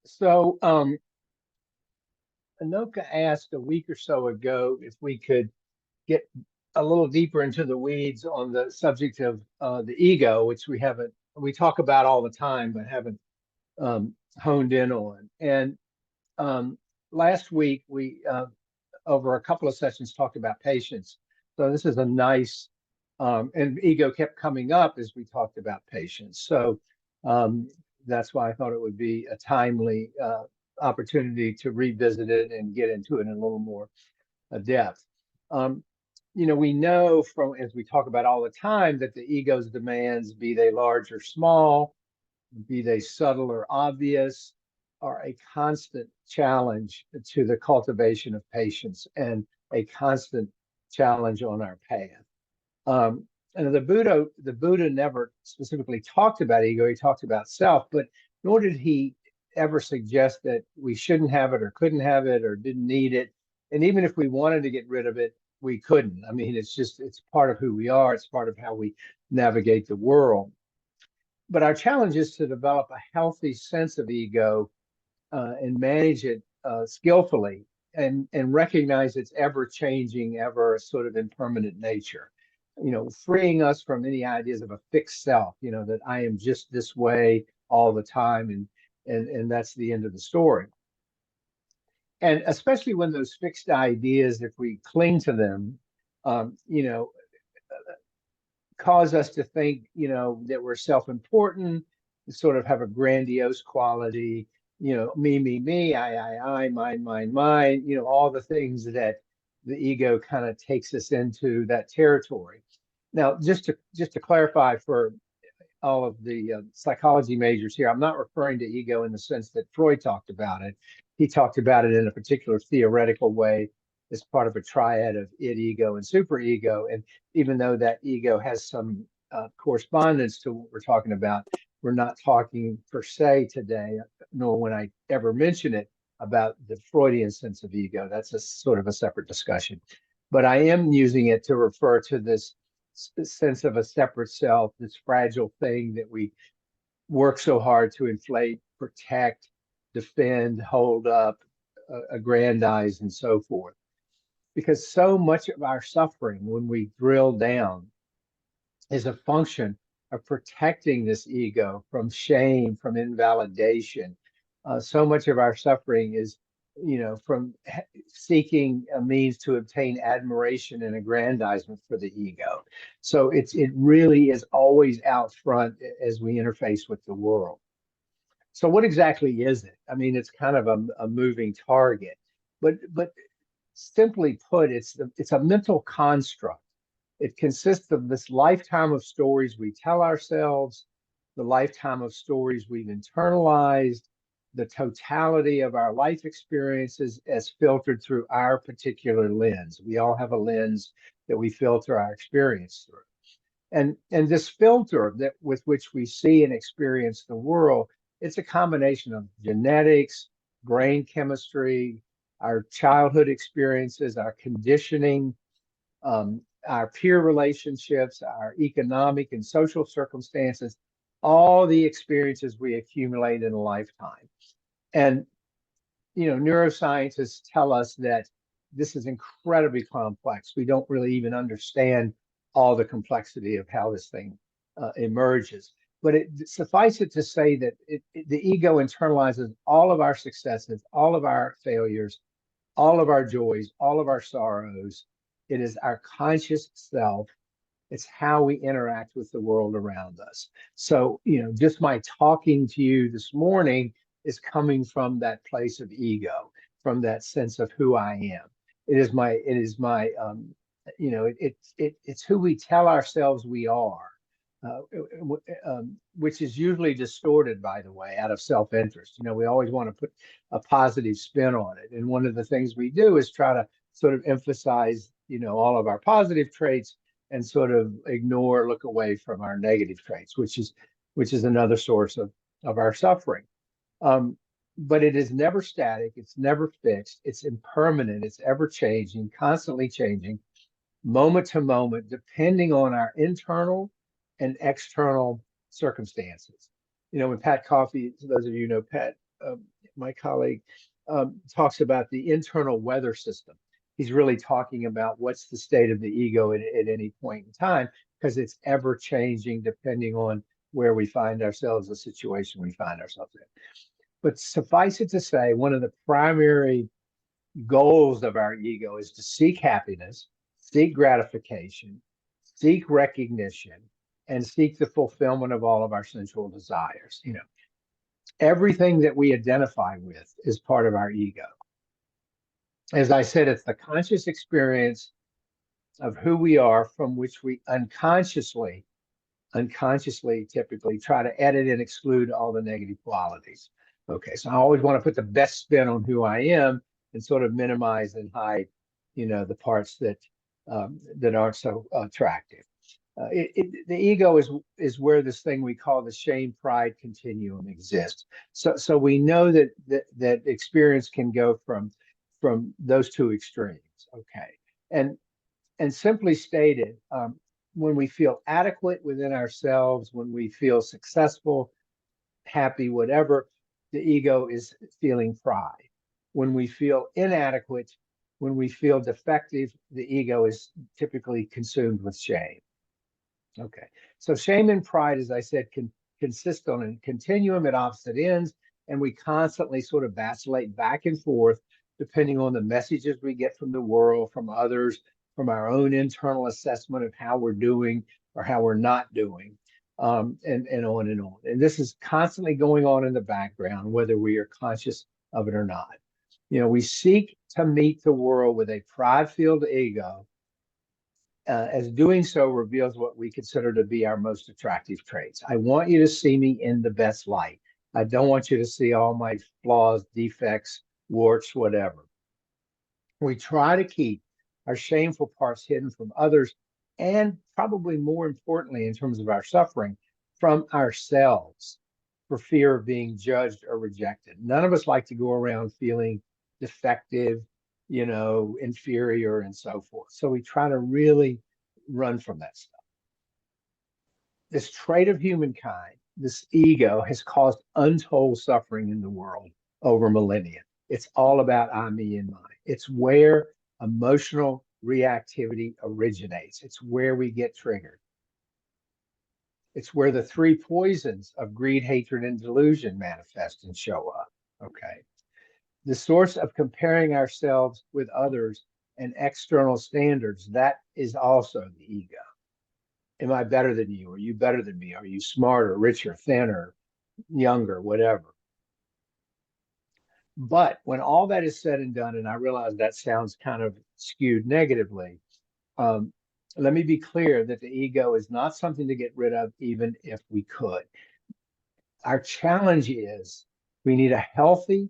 So, Anoka asked a week or so ago if we could get a little deeper into the weeds on the subject of the ego, which we talk about all the time, but haven't honed in on. And um, last week, over a couple of sessions, talked about patience. So this is a nice, and ego kept coming up as we talked about patience. So um, that's why I thought it would be a timely opportunity to revisit it and get into it in a little more depth. Um, we know from, as we talk about all the time, that the ego's demands, be they large or small, be they subtle or obvious, are a constant challenge to the cultivation of patience and a constant challenge on our path. Um, and the Buddha never specifically talked about ego. He talked about self, but nor did he ever suggest that we shouldn't have it or couldn't have it or didn't need it. And even if we wanted to get rid of it, we couldn't. I mean, it's part of who we are. It's part of how we navigate the world. But our challenge is to develop a healthy sense of ego and manage it skillfully and recognize its ever changing, ever sort of impermanent nature. Freeing us from any ideas of a fixed self, that I am just this way all the time and that's the end of the story. And especially when those fixed ideas, if we cling to them, um, you know, cause us to think, that we're self-important, sort of have a grandiose quality, me, I, mine, all the things that the ego kind of takes us into that territory. Now, just to clarify for all of the psychology majors here, I'm not referring to ego in the sense that Freud talked about it. He talked about it in a particular theoretical way as part of a triad of id, ego, and superego. And even though that ego has some correspondence to what we're talking about, we're not talking per se today, nor when I ever mention it, about the Freudian sense of ego. That's a sort of a separate discussion. But I am using it to refer to this sense of a separate self, this fragile thing that we work so hard to inflate, protect, defend, hold up, aggrandize, and so forth. Because so much of our suffering, when we drill down, is a function of protecting this ego from shame, from invalidation. So much of our suffering is, from seeking a means to obtain admiration and aggrandizement for the ego. So it really is always out front as we interface with the world. So what exactly is it? I mean, it's kind of a moving target, but simply put, it's a mental construct. It consists of this lifetime of stories we tell ourselves, the lifetime of stories we've internalized, the totality of our life experiences as filtered through our particular lens. We all have a lens that we filter our experience through. And this filter that with which we see and experience the world, it's a combination of genetics, brain chemistry, our childhood experiences, our conditioning, our peer relationships, our economic and social circumstances, all the experiences we accumulate in a lifetime. And, neuroscientists tell us that this is incredibly complex. We don't really even understand all the complexity of how this thing emerges. But suffice it to say that the ego internalizes all of our successes, all of our failures, all of our joys, all of our sorrows. It is our conscious self. It's how we interact with the world around us. So, just my talking to you this morning is coming from that place of ego, from that sense of who I am. It's who we tell ourselves we are, uh, which is usually distorted, by the way, out of self-interest. We always want to put a positive spin on it. And one of the things we do is try to sort of emphasize, all of our positive traits and sort of ignore, look away from our negative traits, which is another source of our suffering. Um, but it is never static, it's never fixed, it's impermanent, it's ever changing, constantly changing, moment to moment, depending on our internal and external circumstances. When Pat Coffey, those of you who know Pat, my colleague, talks about the internal weather system. He's really talking about what's the state of the ego at any point in time, because it's ever changing depending on where we find ourselves, the situation we find ourselves in. But suffice it to say, one of the primary goals of our ego is to seek happiness, seek gratification, seek recognition, and seek the fulfillment of all of our sensual desires. Everything that we identify with is part of our ego. As I said, it's the conscious experience of who we are from which we unconsciously typically try to edit and exclude all the negative qualities. Okay, so I always want to put the best spin on who I am and sort of minimize and hide, the parts that aren't so attractive. The ego is where this thing we call the shame pride continuum exists. So we know that experience can go from those two extremes. Okay, and simply stated, when we feel adequate within ourselves, when we feel successful, happy, whatever, the ego is feeling pride. When we feel inadequate, when we feel defective, the ego is typically consumed with shame. Okay, so shame and pride, as I said, can consist on a continuum at opposite ends, and we constantly sort of vacillate back and forth depending on the messages we get from the world, from others, from our own internal assessment of how we're doing or how we're not doing, and on and on. And this is constantly going on in the background, whether we are conscious of it or not. We seek to meet the world with a pride-filled ego, as doing so reveals what we consider to be our most attractive traits. I want you to see me in the best light. I don't want you to see all my flaws, defects, warts, whatever. We try to keep our shameful parts hidden from others, and probably more importantly, in terms of our suffering, from ourselves, for fear of being judged or rejected. None of us like to go around feeling defective, inferior, and so forth. So we try to really run from that stuff. This trait of humankind, this ego, has caused untold suffering in the world over millennia. It's all about I, me, and mine. It's where emotional reactivity originates. It's where we get triggered. It's where the three poisons of greed, hatred, and delusion manifest and show up. Okay. The source of comparing ourselves with others and external standards, that is also the ego. Am I better than you? Are you better than me? Are you smarter, richer, thinner, younger, whatever? But when all that is said and done, and I realize that sounds kind of skewed negatively, let me be clear that the ego is not something to get rid of, even if we could. Our challenge is we need a healthy,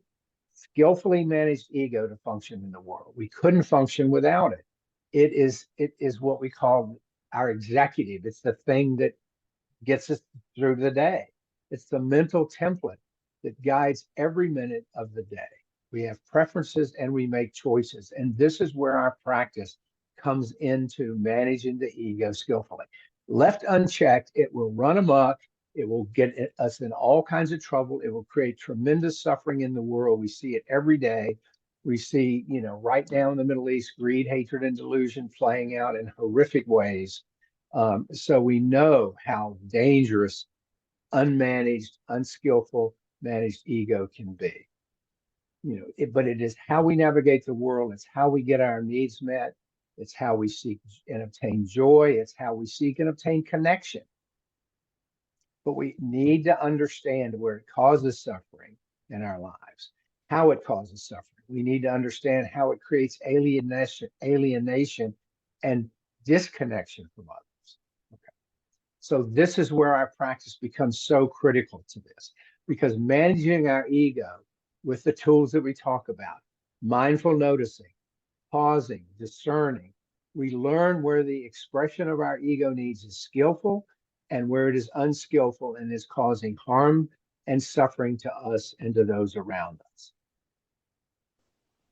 skillfully managed ego to function in the world. We couldn't function without it. It is what we call our executive. It's the thing that gets us through the day. It's the mental template that guides every minute of the day. We have preferences and we make choices. And this is where our practice comes into managing the ego skillfully. Left unchecked, it will run amok. It will get us in all kinds of trouble. It will create tremendous suffering in the world. We see it every day. We see, right now in the Middle East, greed, hatred, and delusion playing out in horrific ways. So we know how dangerous, unmanaged, unskillful, managed ego can be. But it is how we navigate the world. It's how we get our needs met. It's how we seek and obtain joy. It's how we seek and obtain connection. But we need to understand where it causes suffering in our lives, how it causes suffering. We need to understand how it creates alienation and disconnection from others. Okay. So this is where our practice becomes so critical to this, because managing our ego with the tools that we talk about, mindful noticing, pausing, discerning, we learn where the expression of our ego needs is skillful and where it is unskillful and is causing harm and suffering to us and to those around us.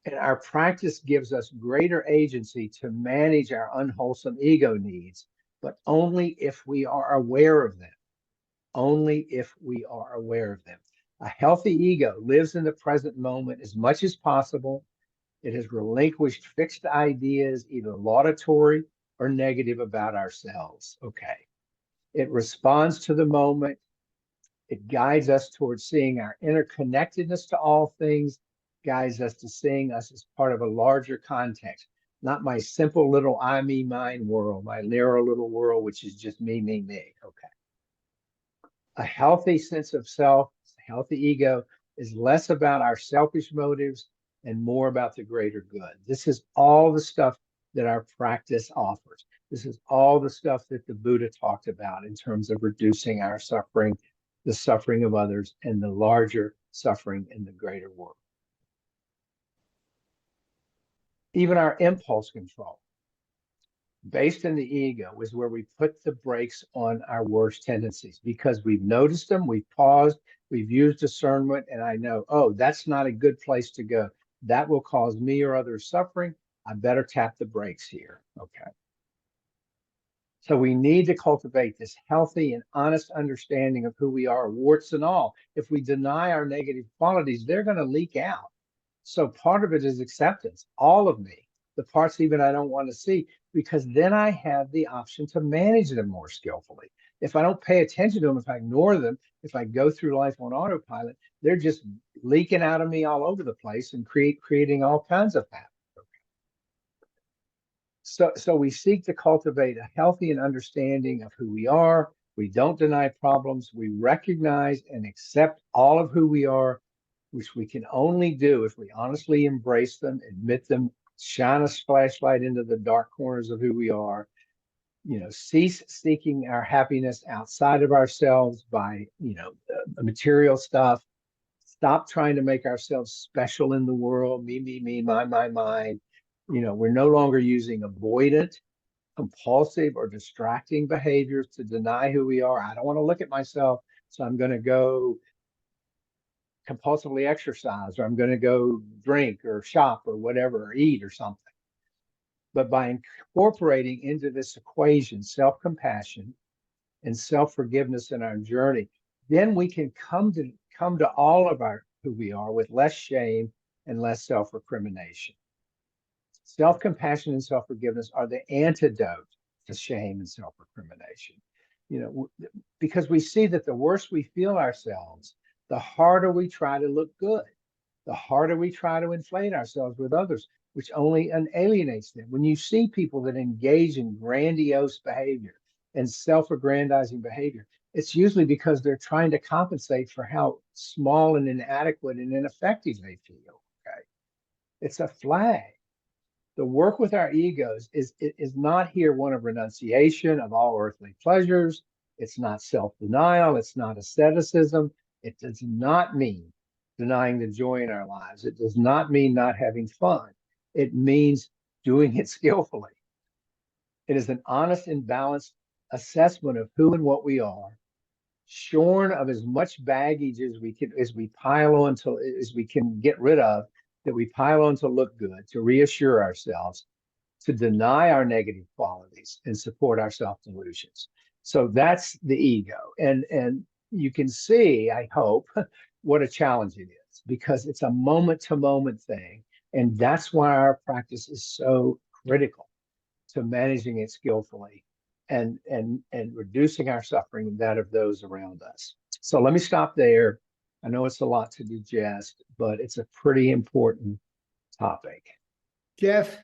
And our practice gives us greater agency to manage our unwholesome ego needs, but only if we are aware of them. Only if we are aware of them. A healthy ego lives in the present moment as much as possible. It has relinquished fixed ideas, either laudatory or negative about ourselves. Okay. It responds to the moment. It guides us towards seeing our interconnectedness to all things, guides us to seeing us as part of a larger context, not my simple little I, me, mine world, my narrow little world, which is just me, me, me. Okay. A healthy sense of self, a healthy ego, is less about our selfish motives and more about the greater good. This is all the stuff that our practice offers. This is all the stuff that the Buddha talked about in terms of reducing our suffering, the suffering of others, and the larger suffering in the greater world. Even our impulse control, based in the ego, is where we put the brakes on our worst tendencies because we've noticed them, we've paused, we've used discernment, and I know, oh, that's not a good place to go. That will cause me or others suffering. I better tap the brakes here. Okay. So we need to cultivate this healthy and honest understanding of who we are, warts and all. If we deny our negative qualities, they're going to leak out. So part of it is acceptance, all of me, the parts even I don't want to see, because then I have the option to manage them more skillfully. If I don't pay attention to them, if I ignore them, if I go through life on autopilot, they're just leaking out of me all over the place and creating all kinds of habits. So we seek to cultivate a healthy and understanding of who we are. We don't deny problems. We recognize and accept all of who we are, which we can only do if we honestly embrace them, admit them, shine a flashlight into the dark corners of who we are. Cease seeking our happiness outside of ourselves by, material stuff. Stop trying to make ourselves special in the world. Me, me, me, mine. We're no longer using avoidant, compulsive, or distracting behaviors to deny who we are. I don't want to look at myself, so I'm going to go compulsively exercise, or I'm going to go drink or shop or whatever, or eat or something. But by incorporating into this equation self-compassion and self-forgiveness in our journey, then we can come to all of our who we are with less shame and less self-recrimination. Self-compassion and self-forgiveness are the antidote to shame and self-recrimination. Because we see that the worse we feel ourselves, the harder we try to look good, the harder we try to inflate ourselves with others, which only alienates them. When you see people that engage in grandiose behavior and self-aggrandizing behavior, it's usually because they're trying to compensate for how small and inadequate and ineffective they feel. Okay, it's a flag. The work with our egos is not here one of renunciation of all earthly pleasures. It's not self-denial. It's not asceticism. It does not mean denying the joy in our lives. It does not mean not having fun. It means doing it skillfully. It is an honest and balanced assessment of who and what we are, shorn of as much baggage as we pile on as we can get rid of, that we pile on to look good, to reassure ourselves, to deny our negative qualities and support our self-delusions. So that's the ego. And you can see, I hope, what a challenge it is, because it's a moment-to-moment thing. And that's why our practice is so critical to managing it skillfully and reducing our suffering and that of those around us. So let me stop there. I know it's a lot to digest, but it's a pretty important topic. Jeff,